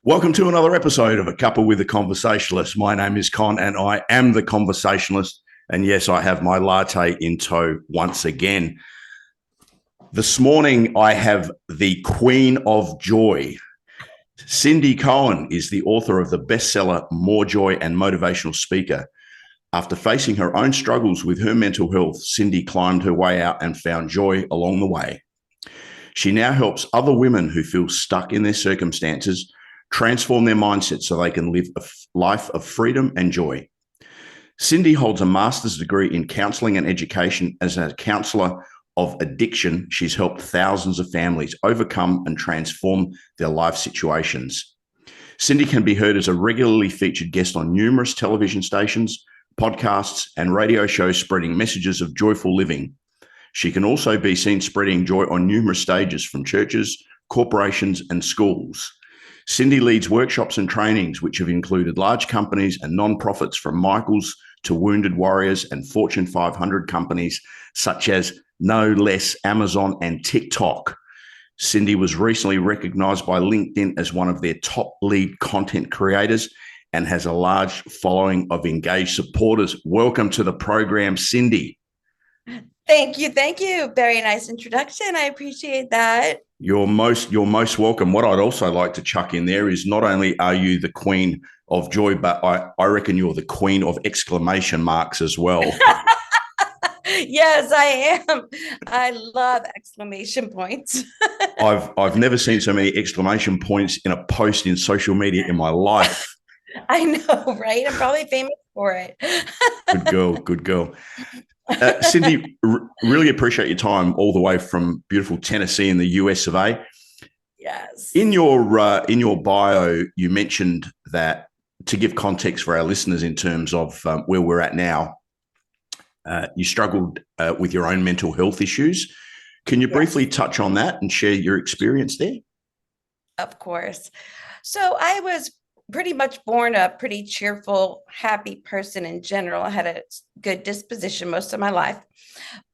Welcome to another episode of A Cuppa with a Conversationalist. My name is Con and I am the conversationalist. And yes, I have my latte in tow once again. This morning, I have the Queen of Joy. Cindi Cohn is the author of the bestseller More Joy and Motivational Speaker. After facing her own struggles with her mental health, Cindi climbed her way out and found joy along the way. She now helps other women who feel stuck in their circumstances transform their mindset so they can live a life of freedom and joy. Cindi holds a master's degree in counseling and education. As a counselor of addiction, she's helped thousands of families overcome and transform their life situations. Cindi can be heard as a regularly featured guest on numerous television stations, podcasts, and radio shows spreading messages of joyful living. She can also be seen spreading joy on numerous stages from churches, corporations, and schools. Cindi leads workshops and trainings which have included large companies and non-profits from Michaels to Wounded Warriors and Fortune 500 companies such as no less Amazon and TikTok. Cindi was recently recognized by LinkedIn as one of their top lead content creators and has a large following of engaged supporters. Welcome to the program, Cindi. Thank you. Thank you. Very nice introduction. I appreciate that. You're most welcome. What I'd also like to chuck in there is not only are you the Queen of Joy, but I reckon you're the Queen of exclamation marks as well. Yes, I am. I love exclamation points. I've never seen so many exclamation points in a post in social media in my life. I know, right? I'm probably famous for it. Good girl. Good girl. Cindi, really appreciate your time all the way from beautiful Tennessee in the US of A. Yes. In your bio, you mentioned that to give context for our listeners in terms of where we're at now, you struggled with your own mental health issues. Can you briefly touch on that and share your experience there? Of course. So I was pretty much born a pretty cheerful, happy person in general. I had a good disposition most of my life.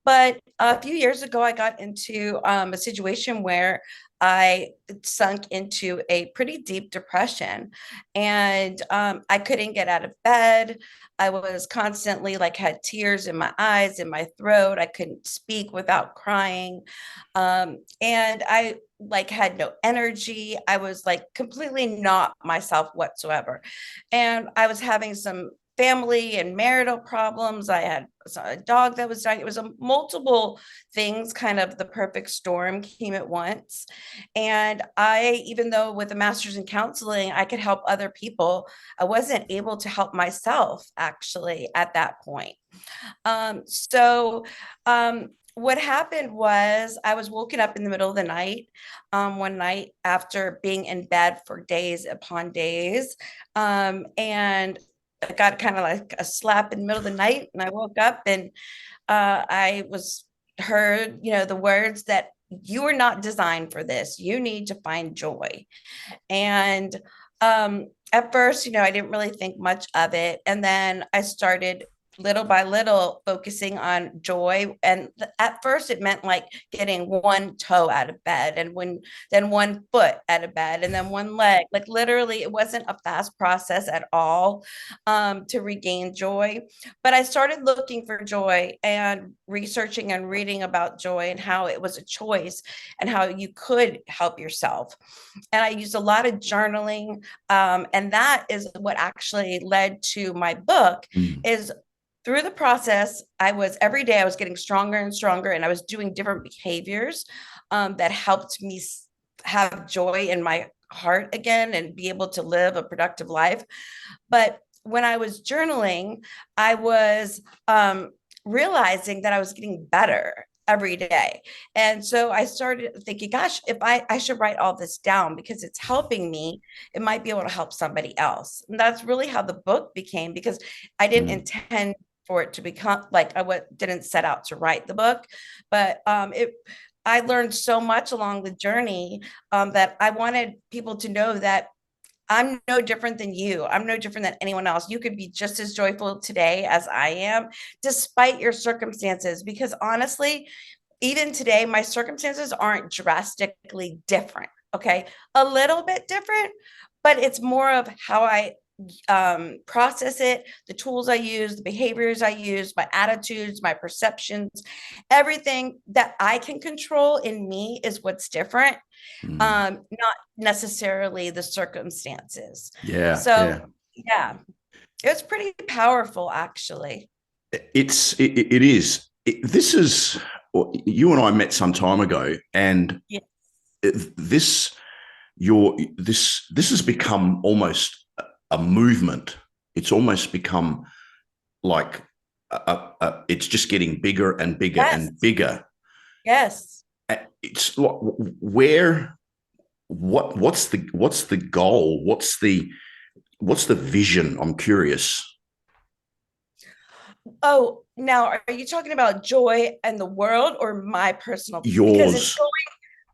But a few years ago, I got into a situation where I sunk into a pretty deep depression and I couldn't get out of bed. I was constantly had tears in my eyes, in my throat. I couldn't speak without crying. And I had no energy. I was completely not myself whatsoever. And I was having some family and marital problems. I had a dog that was dying. It was a multiple things, kind of the perfect storm came at once. And even though with a master's in counseling, I could help other people, I wasn't able to help myself actually at that point. So what happened was I was woken up in the middle of the night one night after being in bed for days upon days. And I got kind of like a slap in the middle of the night, and I woke up and I was heard, the words that you are not designed for this. You need to find joy. And at first, I didn't really think much of it. And then I started little by little focusing on joy. And at first it meant getting one toe out of bed and then one foot out of bed and then one leg. Literally it wasn't a fast process at all to regain joy. But I started looking for joy and researching and reading about joy and how it was a choice and how you could help yourself. And I used a lot of journaling. And that is what actually led to my book. Is through the process, every day I was getting stronger and stronger, and I was doing different behaviors that helped me have joy in my heart again and be able to live a productive life. But when I was journaling, I was realizing that I was getting better every day. And so I started thinking, gosh, if I should write all this down because it's helping me, it might be able to help somebody else. And that's really how the book became, because I didn't intend for it to become didn't set out to write the book, but I learned so much along the journey that I wanted people to know that I'm no different than you. I'm no different than anyone else. You could be just as joyful today as I am, despite your circumstances, because honestly, even today, my circumstances aren't drastically different. Okay. A little bit different, but it's more of how I process it, the tools I use, the behaviors I use, my attitudes, my perceptions, everything that I can control in me is what's different, Mm. not necessarily the circumstances. Yeah, So, yeah. yeah, it's pretty powerful, actually. It is. This is you and I met some time ago, and Yeah. this this has become almost a movement. It's almost become like it's just getting bigger and bigger Yes. and bigger. Yes. It's like where what's the goal? What's the vision? I'm curious. Oh, now are you talking about joy and the world or my personal? Because it's Yours.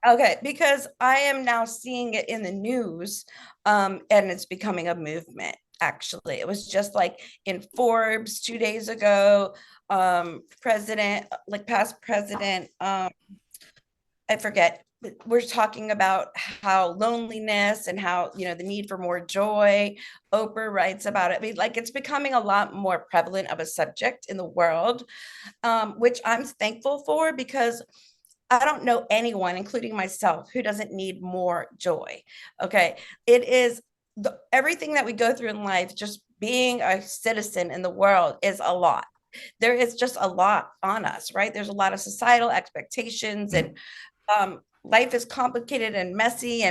okay, because I am now seeing it in the news, and it's becoming a movement. Actually, it was just like in Forbes 2 days ago. President, like past president, I forget. But we're talking about how loneliness and how, the need for more joy. Oprah writes about it. I mean, like it's becoming a lot more prevalent of a subject in the world, which I'm thankful for because I don't know anyone, including myself, who doesn't need more joy. Okay. It is everything that we go through in life, just being a citizen in the world is a lot. There is just a lot on us, right? There's a lot of societal expectations, and life is complicated and messy,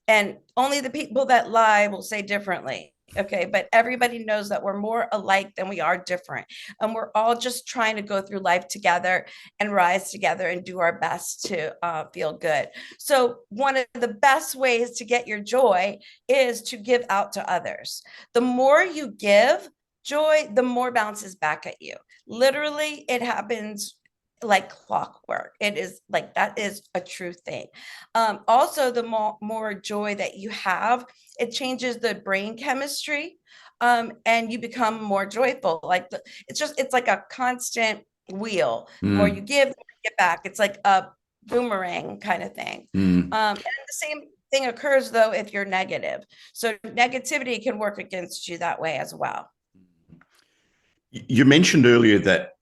and only the people that lie will say differently. Okay, but everybody knows that we're more alike than we are different, and we're all just trying to go through life together and rise together and do our best to feel good. So one of the best ways to get your joy is to give out to others. The more you give joy, the more bounces back at you. Literally, it happens like clockwork. It is like that is a true thing. Also, the more joy that you have, it changes the brain chemistry, and you become more joyful. Like it's like a constant wheel. The more you Mm, give, the more you get back. It's like a boomerang kind of thing. mm. And the same thing occurs though if you're negative. So negativity can work against you that way as well. You mentioned earlier that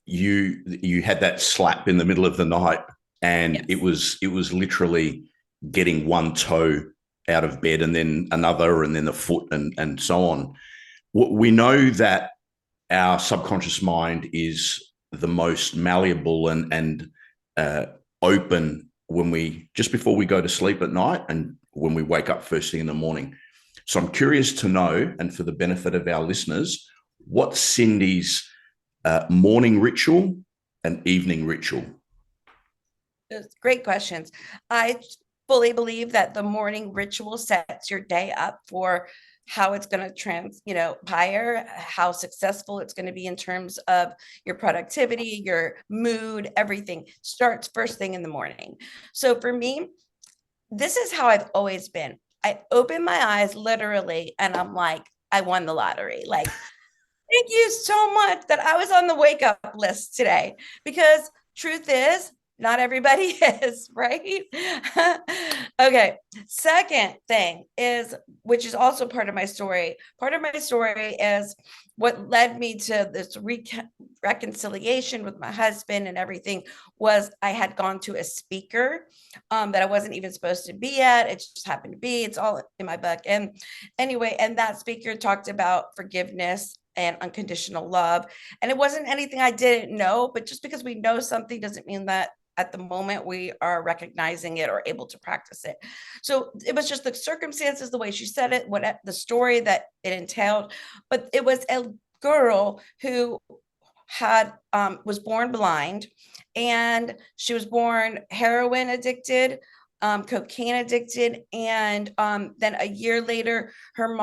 you had that slap in the middle of the night, and it Yes. was it was literally getting one toe out of bed and then another and then the foot and so on. We know that our subconscious mind is the most malleable and uh, open when we just before we go to sleep at night and when we wake up first thing in the morning. So I'm curious to know, and for the benefit of our listeners, what Cindy's morning ritual and evening ritual? Great questions. I fully believe that the morning ritual sets your day up for how it's going to higher, how successful it's going to be in terms of your productivity, your mood, everything starts first thing in the morning. So for me, this is how I've always been. I open my eyes literally and I'm like, I won the lottery. Like, thank you so much that I was on the wake up list today, because truth is, not everybody is, right? Okay. Second thing is, which is also part of my story. Part of my story is what led me to this reconciliation with my husband and everything was I had gone to a speaker that I wasn't even supposed to be at. It just happened to be. It's all in my book. And anyway, and that speaker talked about forgiveness and unconditional love. And it wasn't anything I didn't know, but just because we know something doesn't mean that at the moment we are recognizing it or able to practice it. So it was just the circumstances, the way she said it, what the story that it entailed. But it was a girl who had was born blind, and she was born heroin addicted, cocaine addicted, and then a year later, her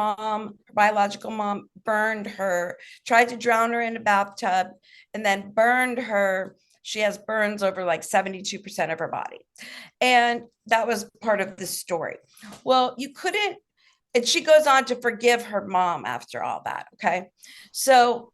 biological mom, burned her, tried to drown her in a bathtub, and then burned her. She has burns over like 72% of her body. And that was part of the story. Well, you couldn't, and she goes on to forgive her mom after all that. Okay. So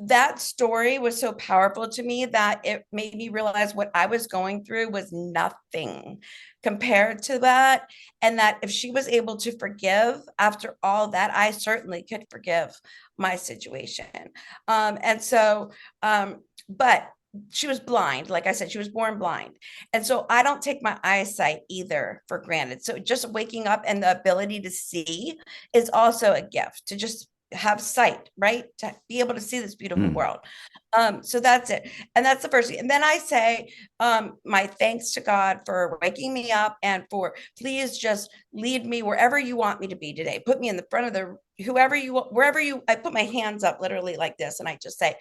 that story was so powerful to me that it made me realize what I was going through was nothing compared to that. And that if she was able to forgive after all that, I certainly could forgive my situation. And so, but she was blind. Like I said, she was born blind. And so I don't take my eyesight either for granted. So just waking up and the ability to see is also a gift, to just have sight, right? To be able to see this beautiful world. So that's it. And that's the first thing. And then I say, my thanks to God for waking me up and for please just lead me wherever you want me to be today. Put me in the front of the whoever you wherever you I put my hands up literally like this. And I just say,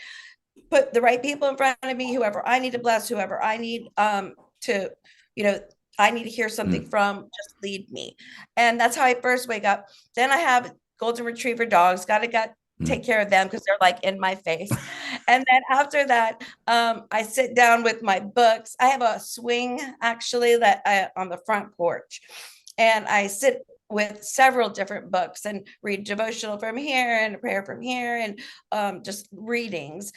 put the right people in front of me, whoever I need to bless, whoever I need to, you know, I need to hear something from, just lead me. And that's how I first wake up. Then I have golden retriever dogs, gotta take care of them because they're like in my face. And then after that, I sit down with my books. I have a swing actually on the front porch, and I sit with several different books and read devotional from here and a prayer from here and just readings.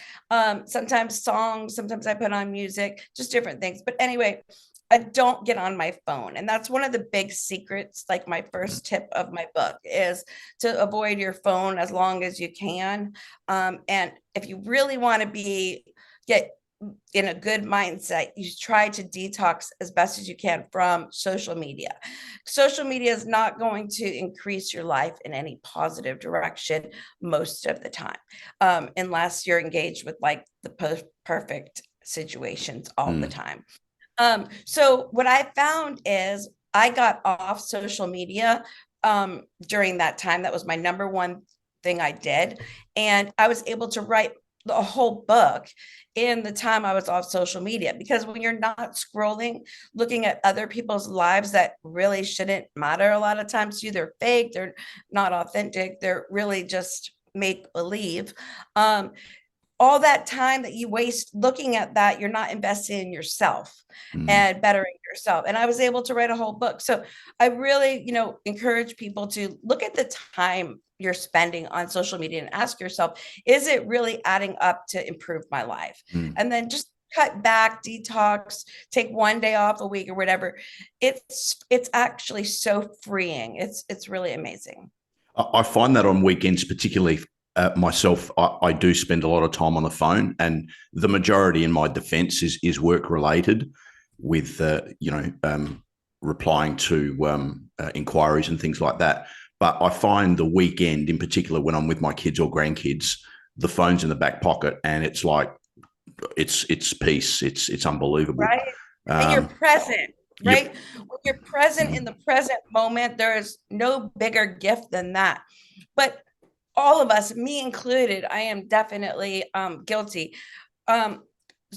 Sometimes songs, sometimes I put on music, just different things. But anyway, I don't get on my phone. And that's one of the big secrets. Like my first tip of my book is to avoid your phone as long as you can. And if you really want to get in a good mindset, you try to detox as best as you can from social media. Social media is not going to increase your life in any positive direction most of the time, unless you're engaged with like the perfect situations all the time. So what I found is I got off social media during that time. That was my number one thing I did. And I was able to write a whole book in the time I was off social media, because when you're not scrolling, looking at other people's lives that really shouldn't matter a lot of times to you, they're fake, they're not authentic, they're really just make believe. All that time that you waste looking at that, you're not investing in yourself and bettering yourself. And I was able to write a whole book. So I really, encourage people to look at the time you're spending on social media and ask yourself, is it really adding up to improve my life? And then just cut back, detox, take one day off a week or whatever. It's actually so freeing. It's really amazing. I find that on weekends, particularly myself, I do spend a lot of time on the phone, and the majority, in my defense, is work related, with replying to inquiries and things like that. But I find the weekend, in particular, when I'm with my kids or grandkids, the phone's in the back pocket, and it's like it's peace. It's unbelievable. Right, and you're present. Right. Yep. When you're present in the present moment, there is no bigger gift than that. But all of us, me included, I am definitely guilty.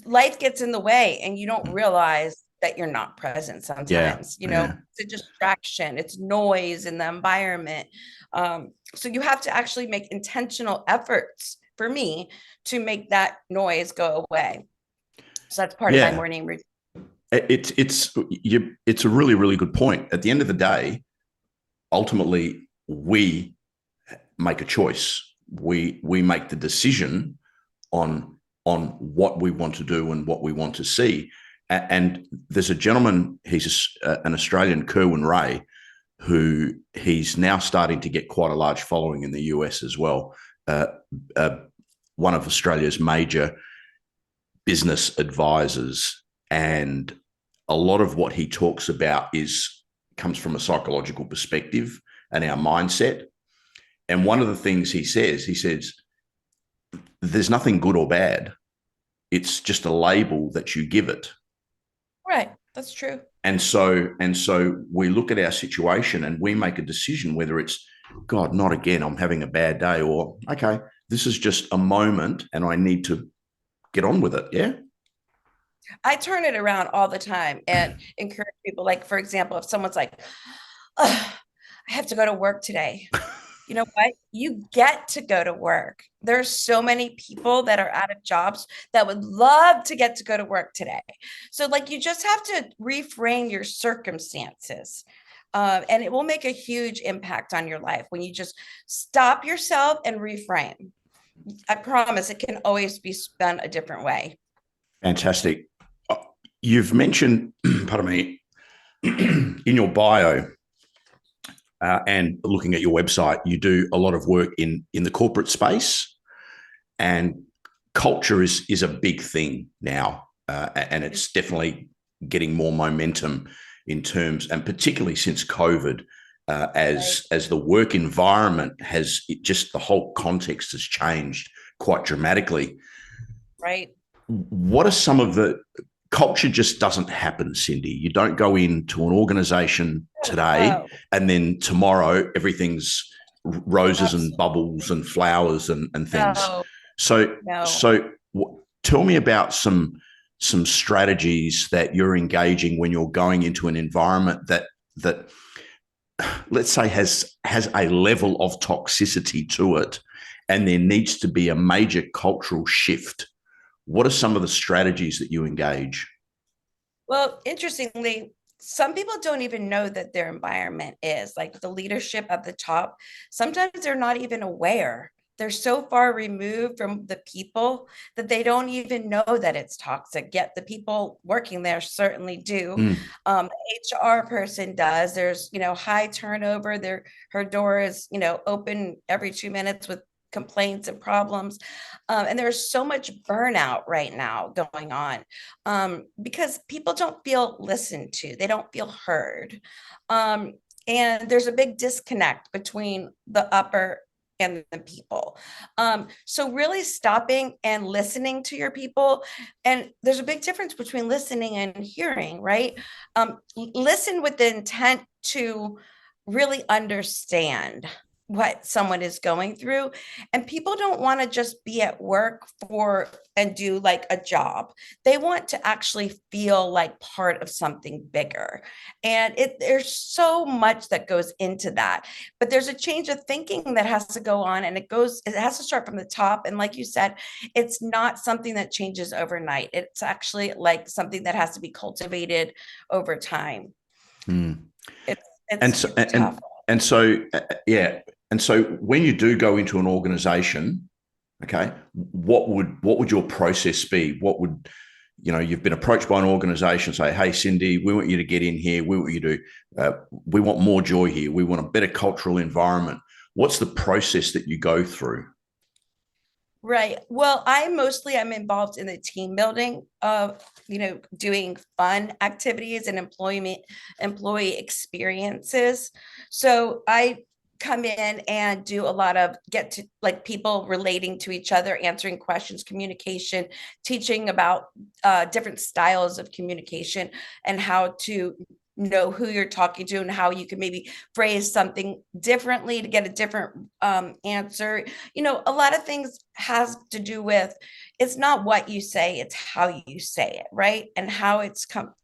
Life gets in the way and you don't realize that you're not present sometimes. It's a distraction, it's noise in the environment. So you have to actually make intentional efforts, for me, to make that noise go away. So that's part of my morning routine. It's a really, really good point. At the end of the day, ultimately, we make a choice. We make the decision on what we want to do and what we want to see. And there's a gentleman, he's an Australian, Kerwin Ray, who he's now starting to get quite a large following in the US as well. One of Australia's major business advisors, and a lot of what he talks about comes from a psychological perspective and our mindset. And one of the things he says, there's nothing good or bad. It's just a label that you give it. Right. That's true. And so we look at our situation and we make a decision, whether it's, God, not again, I'm having a bad day, or, okay, this is just a moment and I need to get on with it. Yeah. I turn it around all the time and encourage people. Like, for example, if someone's like, oh, I have to go to work today. You know what? You get to go to work. There's so many people that are out of jobs that would love to get to go to work today. So like, you just have to reframe your circumstances. And it will make a huge impact on your life when you just stop yourself and reframe. I promise it can always be spun a different way. Fantastic. You've mentioned, pardon me, in your bio and looking at your website, you do a lot of work in the corporate space, and culture is a big thing now, and it's definitely getting more momentum in terms, and particularly since COVID, as the work environment has just the whole context has changed quite dramatically. Right. What are some of the culture just doesn't happen, Cindi? You don't go into an organization today and then tomorrow everything's roses and bubbles and flowers and things. No, So, no. tell me about some strategies that you're engaging when you're going into an environment that let's say has a level of toxicity to it, and there needs to be a major cultural shift. What are some of the strategies that you engage? Well, interestingly, some people don't even know that their environment is like the leadership at the top. Sometimes they're not even aware. They're so far removed from the people that they don't even know that it's toxic. Yet the people working there certainly do. Mm. The HR person does. There's, high turnover. Her door is, open every 2 minutes with complaints and problems. And there's so much burnout right now going on because people don't feel listened to, they don't feel heard. And there's a big disconnect between the upper and the people. So really stopping and listening to your people. And there's a big difference between listening and hearing, right? Listen with the intent to really understand what someone is going through. And people don't want to just be at work for and do like a job. They want to actually feel like part of something bigger. And there's so much that goes into that. But there's a change of thinking that has to go on, and it has to start from the top. And like you said, it's not something that changes overnight. It's actually like something that has to be cultivated over time. Mm. It's And so, tough. and so, yeah. And so, when you do go into an organization, okay, what would your process be? What would you've been approached by an organization, say, hey, Cindi, we want you to get in here. We want you to, we want more joy here. We want a better cultural environment. What's the process that you go through? Right. Well, I'm involved in the team building of, doing fun activities and employee experiences. So I come in and do a lot of get to like people relating to each other, answering questions, communication, teaching about different styles of communication and how to know who you're talking to and how you can maybe phrase something differently to get a different answer. A lot of things has to do with it's not what you say, it's how you say it, right? And how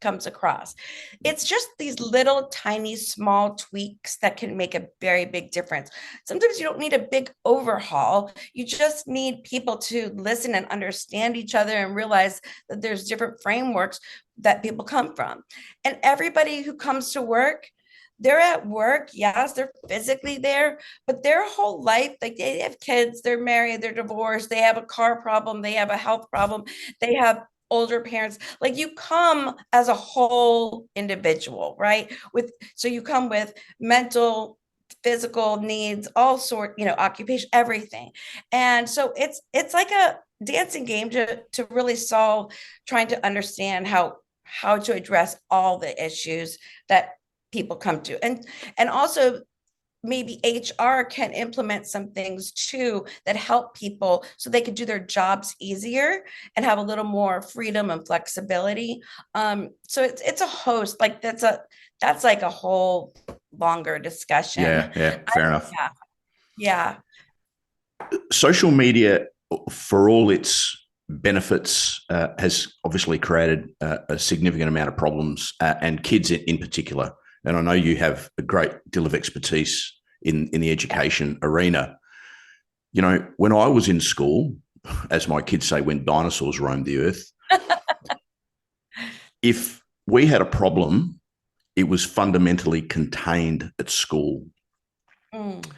comes across. It's just these little tiny small tweaks that can make a very big difference. Sometimes you don't need a big overhaul, you just need people to listen and understand each other and realize that there's different frameworks that people come from. And everybody who comes to work, they're at work. Yes, they're physically there, but their whole life, like they have kids, they're married, they're divorced, they have a car problem, they have a health problem, they have older parents. Like you come as a whole individual, right? So you come with mental, physical needs, all sort, occupation, everything. And so it's like a dancing game to really solve, trying to understand how to address all the issues that people come to. And also maybe HR can implement some things too that help people so they can do their jobs easier and have a little more freedom and flexibility. So it's a host, like that's like a whole longer discussion. Yeah, fair enough. Yeah. Yeah. Social media, for all its benefits, has obviously created a significant amount of problems, and kids in particular. And I know you have a great deal of expertise in the education arena. When I was in school, as my kids say, when dinosaurs roamed the earth, if we had a problem, it was fundamentally contained at school. Mm.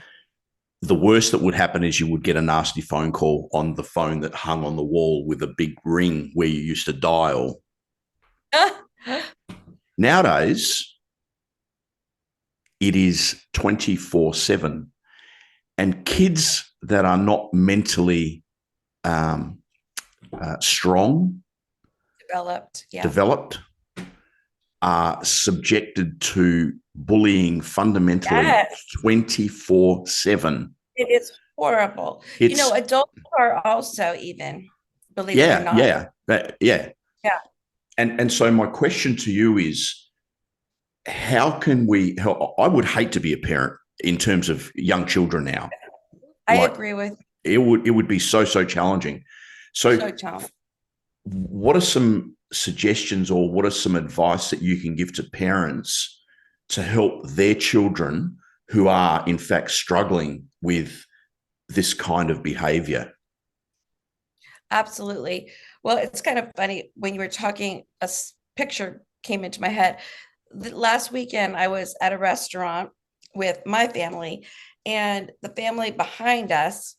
the worst that would happen is you would get a nasty phone call on the phone that hung on the wall with a big ring where you used to dial. Nowadays, it is 24/7. And kids that are not mentally strong, developed, are subjected to bullying fundamentally 24/7. It is horrible. Adults are also even, believe it or not. Yeah. And so my question to you is, how can we help? I would hate to be a parent in terms of young children now. I agree with it would be so challenging. So challenging. What are some suggestions or what are some advice that you can give to parents to help their children who are in fact struggling with this kind of behavior? Absolutely. Well, it's kind of funny when you were talking, a picture came into my head. Last weekend, I was at a restaurant with my family, and the family behind us,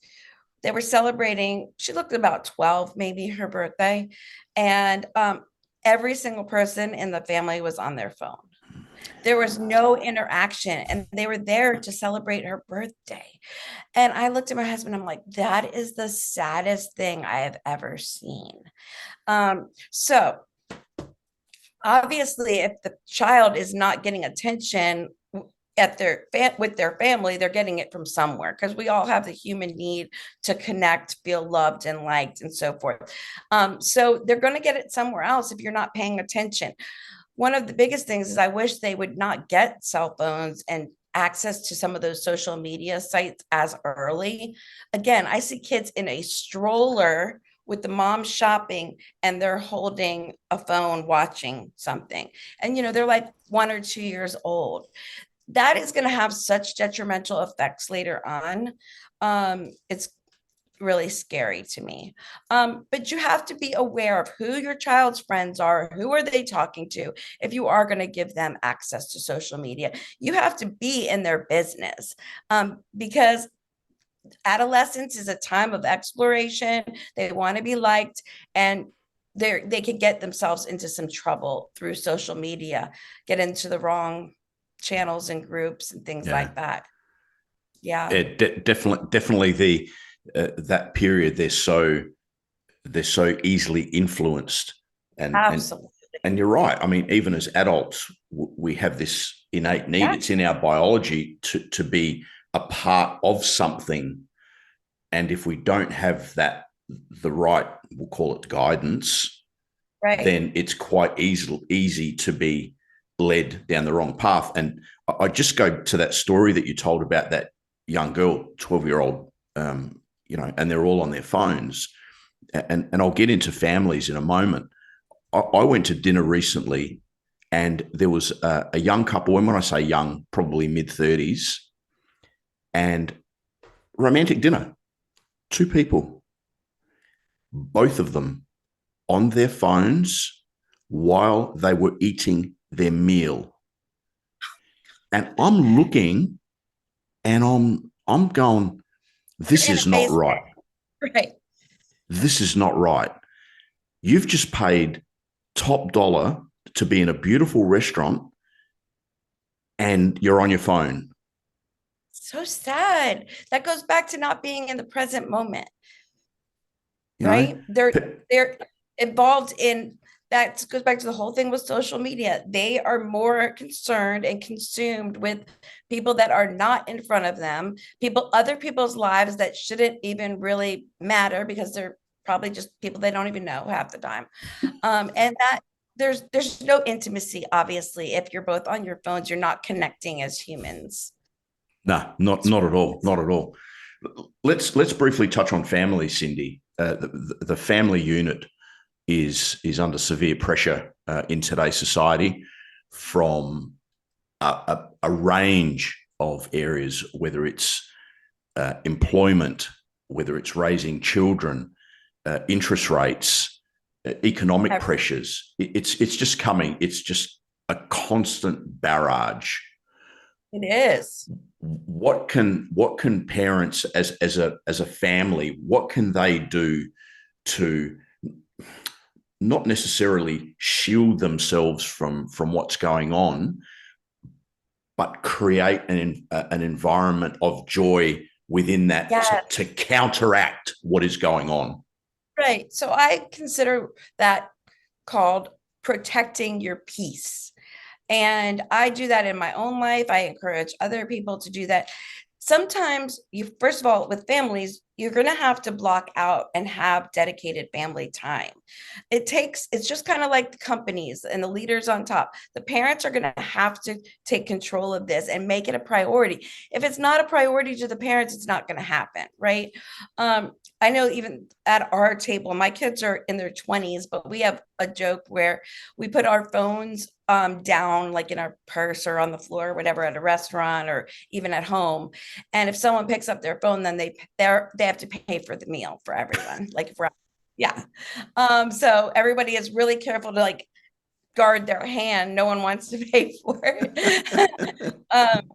they were celebrating, she looked about 12, maybe, her birthday. And every single person in the family was on their phone. There was no interaction, and they were there to celebrate her birthday. And I looked at my husband, I'm like, that is the saddest thing I have ever seen. So obviously, if the child is not getting attention with their family, they're getting it from somewhere, because we all have the human need to connect, feel loved and liked, and so forth. So they're going to get it somewhere else if you're not paying attention. One of the biggest things is I wish they would not get cell phones and access to some of those social media sites as early. Again, I see kids in a stroller with the mom shopping, and they're holding a phone watching something. And, they're like 1 or 2 years old. That is going to have such detrimental effects later on. It's really scary to me. But you have to be aware of who your child's friends are. Who are they talking to? If you are going to give them access to social media, you have to be in their business, because adolescence is a time of exploration. They want to be liked, and they can get themselves into some trouble through social media, get into the wrong channels and groups and things like that. Definitely the that period, they're so easily influenced, and absolutely. And you're right. I mean, even as adults, we have this innate need. It's in our biology to be a part of something. And if we don't have the right, we'll call it guidance, then it's quite easy to be led down the wrong path. And I just go to that story that you told about that young girl, 12-year-old, and they're all on their phones. And I'll get into families in a moment. I went to dinner recently, and there was a young couple, and when I say young, probably mid-30s, and romantic dinner, 2 people, both of them on their phones while they were eating their meal. And I'm looking, and I'm going, this is not right. Right. This is not right. You've just paid top dollar to be in a beautiful restaurant, and you're on your phone. So sad. That goes back to not being in the present moment. Right? They're involved in that. Goes back to the whole thing with social media. They are more concerned and consumed with people that are not in front of them, other people's lives that shouldn't even really matter, because they're probably just people they don't even know half the time. And that there's no intimacy, obviously. If you're both on your phones, you're not connecting as humans. No, not at all. Not at all. Let's briefly touch on family, Cindi. The family unit is under severe pressure in today's society from a range of areas, whether it's employment, whether it's raising children, interest rates, economic pressures. It's just coming. It's just a constant barrage. It is. What can parents as a family, what can they do to not necessarily shield themselves from what's going on, but create an environment of joy within that Yeah. to counteract what is going on? Right. So I consider that called protecting your peace. And I do that in my own life. I encourage other people to do that. Sometimes you, first of all, with families, you're going to have to block out and have dedicated family time. It's just kind of like the companies and the leaders on top. The parents are going to have to take control of this and make it a priority. If it's not a priority to the parents, it's not going to happen, right? I know even at our table, my kids are in their 20s, but we have a joke where we put our phones down, like in our purse or on the floor, or whatever, at a restaurant or even at home. And if someone picks up their phone, then they have to pay for the meal for everyone. Like if we're yeah. So everybody is really careful to like guard their hand. No one wants to pay for it.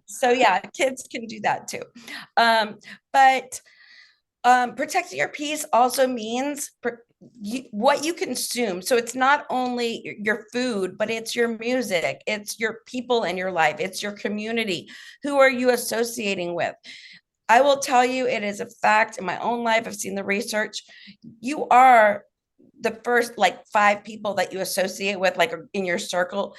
So yeah, kids can do that too. But protecting your peace also means what you consume. So it's not only your food, but it's your music, it's your people in your life, it's your community. Who are you associating with? I will tell you, it is a fact in my own life. I've seen the research. You are the first like five people that you associate with, like in your circle.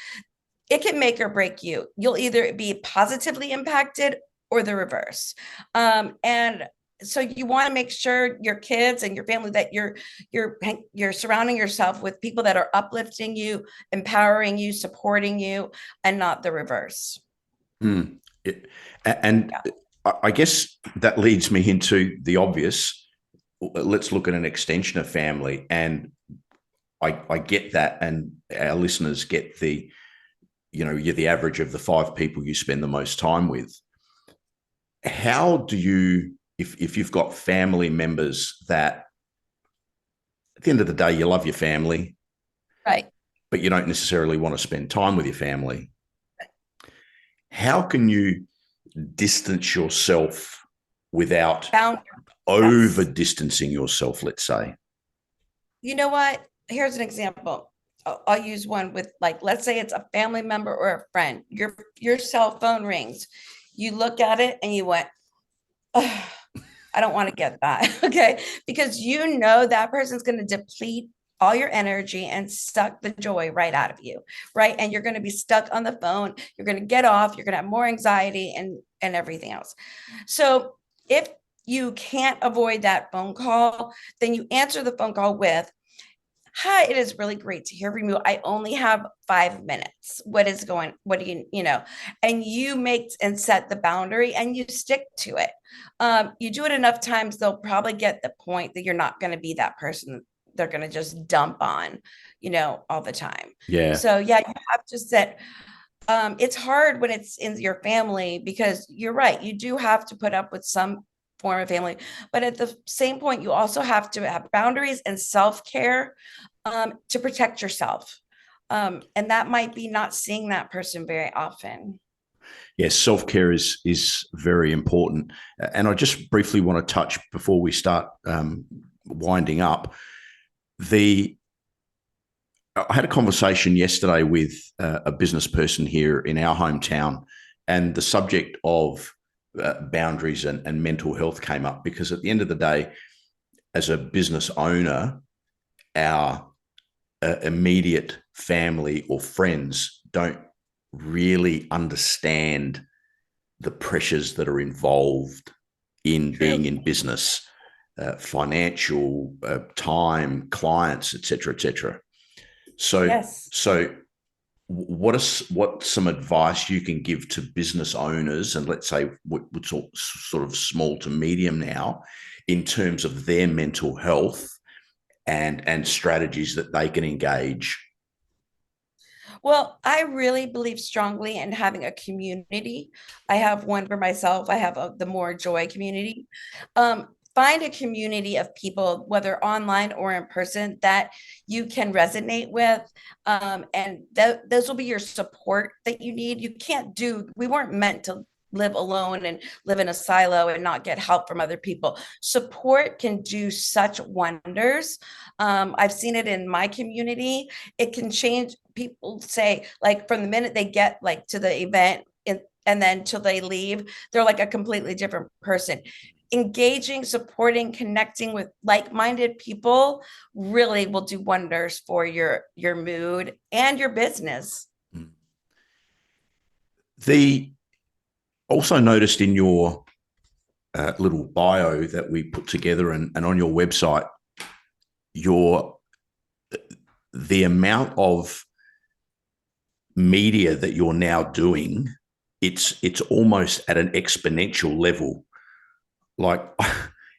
It can make or break you. You'll either be positively impacted or the reverse. And so you want to make sure your kids and your family that you're surrounding yourself with people that are uplifting you, empowering you, supporting you, and not the reverse. Mm. And Yeah. I guess that leads me into the obvious. Let's look at an extension of family. And I get that. And our listeners get you're the average of the five people you spend the most time with. How do you, if you've got family members that at the end of the day, you love your family, Right. but you don't necessarily want to spend time with your family, how can you distance yourself without Boundaries. over Yes. distancing yourself, let's say? You know what? Here's an example. I'll use one with, like, let's say it's a family member or a friend. Your cell phone rings. You look at it and you went, oh, I don't want to get that. Okay. Because you know that person's going to deplete all your energy and suck the joy right out of you. Right. And you're going to be stuck on the phone. You're going to get off. You're going to have more anxiety and everything else. So if you can't avoid that phone call, then you answer the phone call with, hi, it is really great to hear from you. I only have 5 minutes. What do you, and you make and set the boundary and you stick to it. You do it enough times, they'll probably get the point that you're not going to be that person they're going to just dump on, all the time. Yeah. So yeah, you have to set, it's hard when it's in your family because you're right. You do have to put up with some form of family, but at the same point, you also have to have boundaries and self-care to protect yourself. And that might be not seeing that person very often. Yes, self-care is very important. And I just briefly want to touch before we start winding up. I had a conversation yesterday with a business person here in our hometown, and the subject of boundaries and mental health came up because at the end of the day, as a business owner, our immediate family or friends don't really understand the pressures that are involved in True. being in business, financial, time, clients, etc., etc. So, Yes. so what some advice you can give to business owners, and let's say what's sort of small to medium now, in terms of their mental health and strategies that they can engage? Well, I really believe strongly in having a community. I have one for myself. I have the More Joy community. Find a community of people, whether online or in person, that you can resonate with. And those will be your support that you need. We weren't meant to live alone and live in a silo and not get help from other people. Support can do such wonders. I've seen it in my community. It can change. People say, like, from the minute they get like to the event and then till they leave, they're like a completely different person. Engaging, supporting, connecting with like-minded people really will do wonders for your mood and your business. The also noticed in your little bio that we put together and on your website, the amount of media that you're now doing, it's almost at an exponential level. Like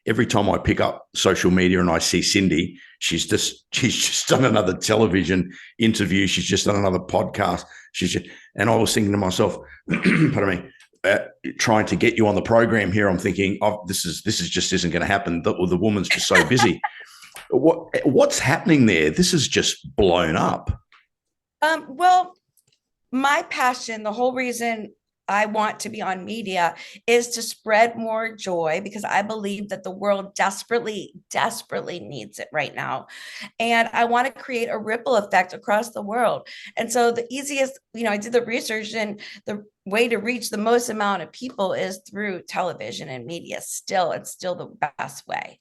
every time I pick up social media and I see Cindi, she's just done another television interview. She's just done another podcast. And I was thinking to myself, pardon me, trying to get you on the program here. I'm thinking, oh, this is just isn't going to happen. The woman's just so busy. What's happening there? This is just blown up. Well, my passion, the whole reason I want to be on media is to spread more joy, because I believe that the world desperately, desperately needs it right now. And I want to create a ripple effect across the world. And so the easiest, I did the research, and the way to reach the most amount of people is through television and media. It's still the best way.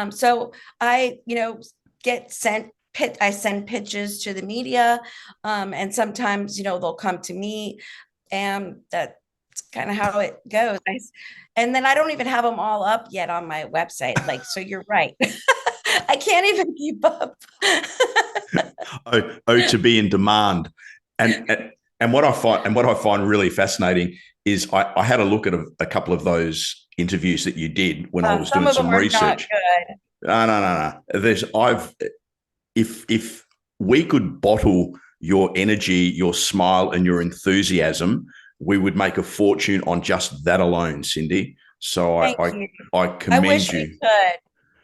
So I, I send pitches to the media, and sometimes, they'll come to me, and that's kind of how it goes. And then I don't even have them all up yet on my website. Like, so you're right. I can't even keep up. To be in demand. And what I find really fascinating is I had a look at a couple of those interviews that you did when I was doing some research. No. If we could bottle your energy, your smile, and your enthusiasm, we would make a fortune on just that alone, Cindi. So I commend I wish you. we could.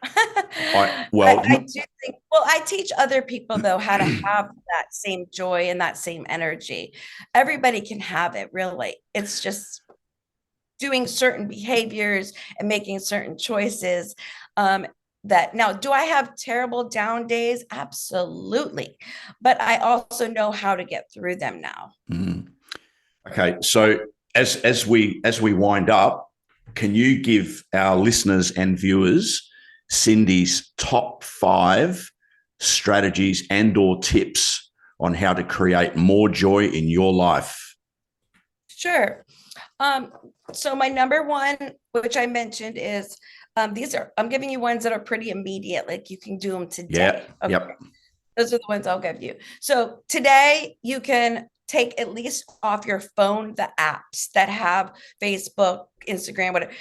I do think, I teach other people, though, how to have that same joy and that same energy. Everybody can have it, really. It's just doing certain behaviors and making certain choices. That now, do I have terrible down days? Absolutely. But I also know how to get through them now. Mm. Okay. So as we wind up, can you give our listeners and viewers Cindi's top 5 strategies and/or tips on how to create more joy in your life? Sure. So my number one, which I mentioned, is I'm giving you ones that are pretty immediate, like you can do them today. Yeah. Okay. Yep. Those are the ones I'll give you. So today you can take at least off your phone the apps that have Facebook, Instagram, whatever.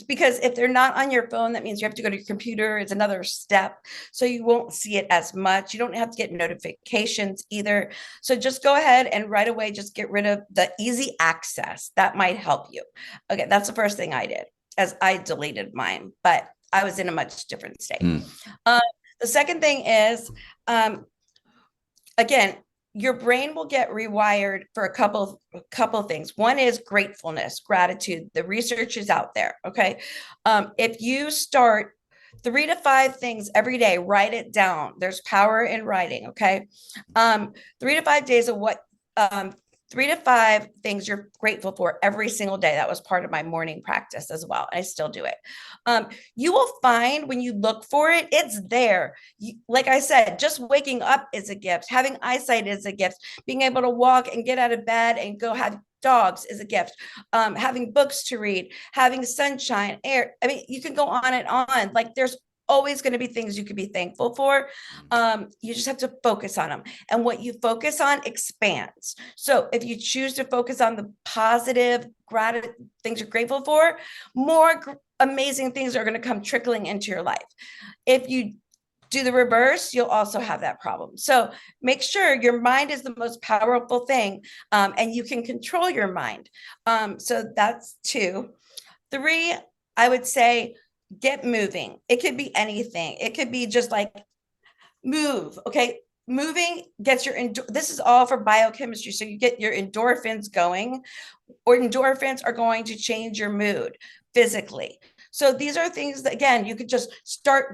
Because if they're not on your phone, that means you have to go to your computer. It's another step. So you won't see it as much. You don't have to get notifications either. So just go ahead and right away just get rid of the easy access. That might help you. Okay, that's the first thing I did, as I deleted mine, but I was in a much different state. The second thing is, again, your brain will get rewired for a couple of things. One is gratefulness, gratitude. The research is out there. Okay. If you start 3 to 5 things every day, write it down. There's power in writing. Okay. 3 to 5 days of 3 to 5 things you're grateful for every single day. That was part of my morning practice as well. I still do it. You will find when you look for it, it's there. Like I said, just waking up is a gift. Having eyesight is a gift. Being able to walk and get out of bed and go have dogs is a gift. Having books to read, having sunshine, air. I mean, you can go on and on. Like, there's always going to be things you could be thankful for. You just have to focus on them. And what you focus on expands. So if you choose to focus on the positive, things you're grateful for, more amazing things are going to come trickling into your life. If you do the reverse, you'll also have that problem. So make sure your mind is the most powerful thing, and you can control your mind. So that's 2. 3, I would say, get moving. It could be anything. It could be just like move. Okay. moving gets this is all for biochemistry. So you get your endorphins going, or endorphins are going to change your mood physically. So these are things that, again, you could just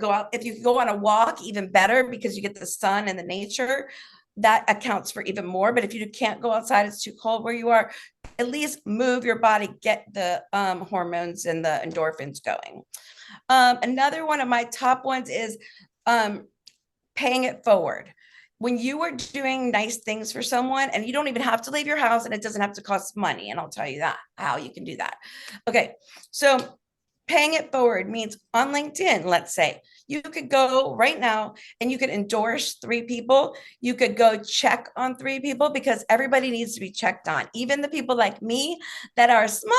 go out. If you go on a walk, even better, because you get the sun and the nature, that accounts for even more. But if you can't go outside, it's too cold where you are, at least move your body, get the hormones and the endorphins going. Another one of my top ones is paying it forward. When you are doing nice things for someone, and you don't even have to leave your house, and it doesn't have to cost money, and I'll tell you that, how you can do that. Okay, so paying it forward means on LinkedIn, let's say, you could go right now and you could endorse 3 people. You could go check on 3 people, because everybody needs to be checked on, even the people like me that are smiling.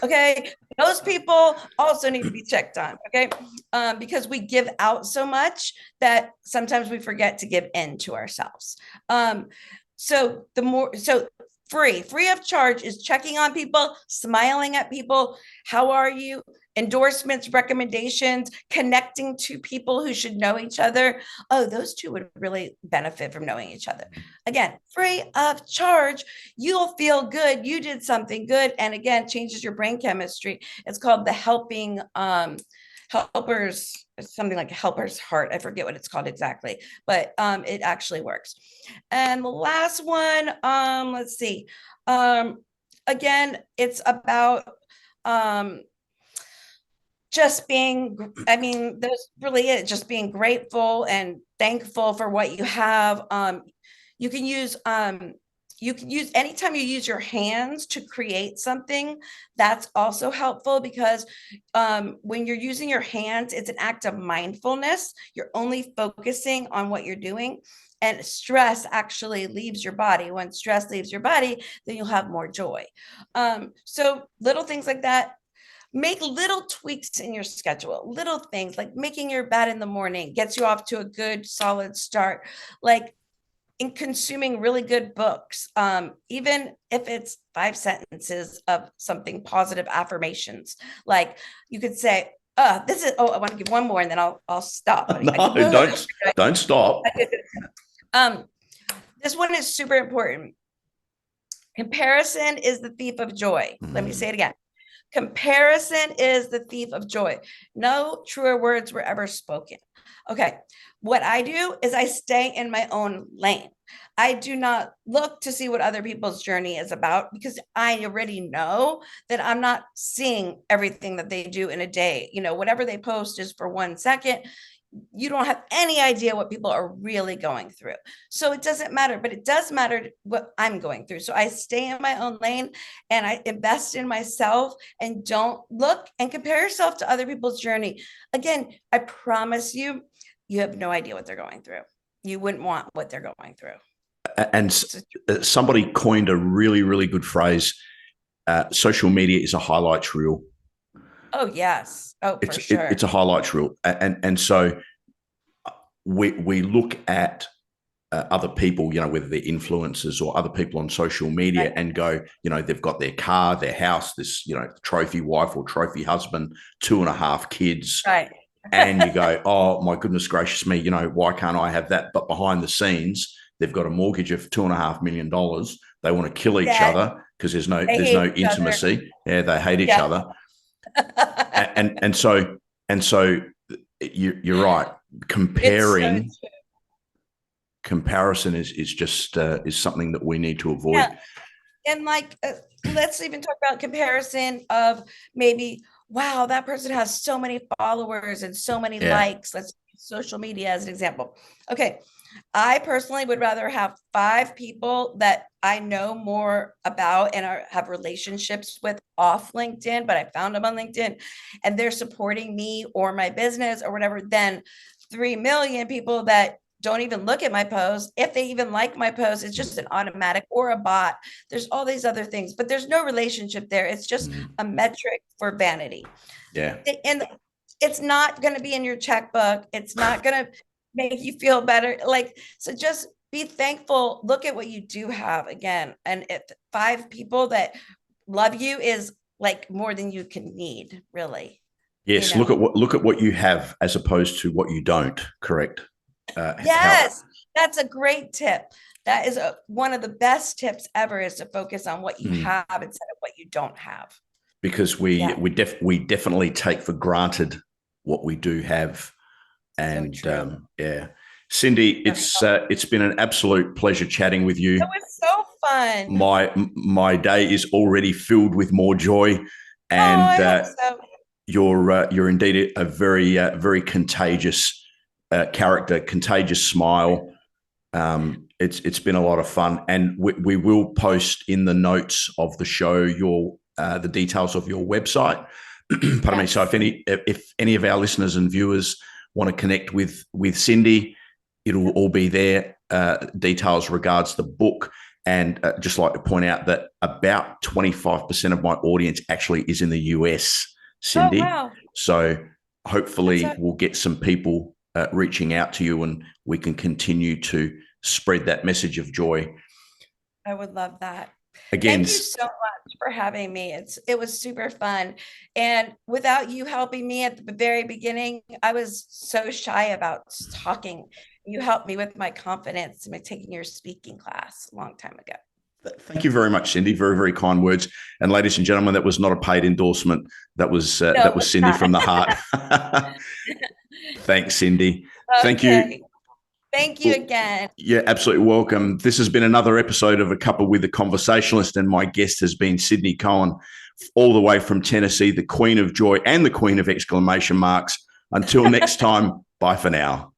Okay, those people also need to be checked on. Okay, because we give out so much that sometimes we forget to give in to ourselves. So free of charge is checking on people, smiling at people. How are you? Endorsements, recommendations, connecting to people who should know each other. Oh, those 2 would really benefit from knowing each other. Again, free of charge. You'll feel good. You did something good. And again, changes your brain chemistry. It's called the helping helpers, something like helper's heart. I forget what it's called exactly, but it actually works. And the last one, let's see. Again, it's about just being, there's really it, just being grateful and thankful for what you have. You can use anytime you use your hands to create something, that's also helpful, because when you're using your hands, it's an act of mindfulness. You're only focusing on what you're doing, and stress actually leaves your body. When stress leaves your body, then you'll have more joy. So little things like that. Make little tweaks in your schedule. Little things like making your bed in the morning gets you off to a good solid start. Like in consuming really good books, even if it's 5 sentences of something positive, affirmations. Like you could say, I want to give one more and then I'll stop. No, don't stop. This one is super important. Comparison is the thief of joy. Let me say it again. Comparison is the thief of joy. No truer words were ever spoken. Okay, what I do is I stay in my own lane. I do not look to see what other people's journey is about, because I already know that I'm not seeing everything that they do in a day. Whatever they post is for 1 second. You don't have any idea what people are really going through. So it doesn't matter, but it does matter what I'm going through. So I stay in my own lane and I invest in myself, and don't look and compare yourself to other people's journey. Again, I promise you, you have no idea what they're going through. You wouldn't want what they're going through. And somebody coined a really, really good phrase. Social media is a highlights reel. Oh, yes. Oh, for sure. It's a highlights reel. And so we look at other people, whether they're influencers or other people on social media, right, and go, they've got their car, their house, this, trophy wife or trophy husband, 2.5 kids. Right. And you go, oh, my goodness gracious me, why can't I have that? But behind the scenes, they've got a mortgage of $2.5 million. They want to kill each other because there's no intimacy. Yeah, they hate each other. and so you're right. Comparison is just is something that we need to avoid. Yeah. And let's even talk about comparison of maybe, wow, that person has so many followers and so many likes. Let's use social media as an example. Okay. I personally would rather have 5 people that I know more about and have relationships with off LinkedIn, but I found them on LinkedIn and they're supporting me or my business or whatever, than 3 million people that don't even look at my posts. If they even like my post, it's just an automatic or a bot. There's all these other things, but there's no relationship there. It's just a metric for vanity. Yeah. And it's not going to be in your checkbook. It's not going to make you feel better. So just be thankful. Look at what you do have again. And if 5 people that love you is more than you can need, really. Yes. Look at what you have as opposed to what you don't. Correct. Yes. That's a great tip. That is one of the best tips ever, is to focus on what you have instead of what you don't have. Because we definitely take for granted what we do have. And So Cindi, it's been an absolute pleasure chatting with you. It was so fun. My day is already filled with more joy, and I hope so. you're indeed a very contagious character, contagious smile. It's been a lot of fun, and we will post in the notes of the show the details of your website. Pardon me. So if any of our listeners and viewers want to connect with Cindi, it'll all be there. Details regards the book. And just like to point out that about 25% of my audience actually is in the US, Cindi. Oh, wow. So hopefully we'll get some people reaching out to you, and we can continue to spread that message of joy. I would love that. Again, thank you so much for having me. It was super fun. And without you helping me at the very beginning, I was so shy about talking. You helped me with my confidence by taking your speaking class a long time ago. Thank you very much, Cindi. Very, very kind words. And ladies and gentlemen, that was not a paid endorsement. That was Cindi from the heart. Thanks, Cindi. Okay. Thank you. Thank you again. Yeah, absolutely welcome. This has been another episode of A Cuppa with the Conversationalist, and my guest has been Cindi Cohn, all the way from Tennessee, the Queen of Joy and the Queen of exclamation marks. Until next time, bye for now.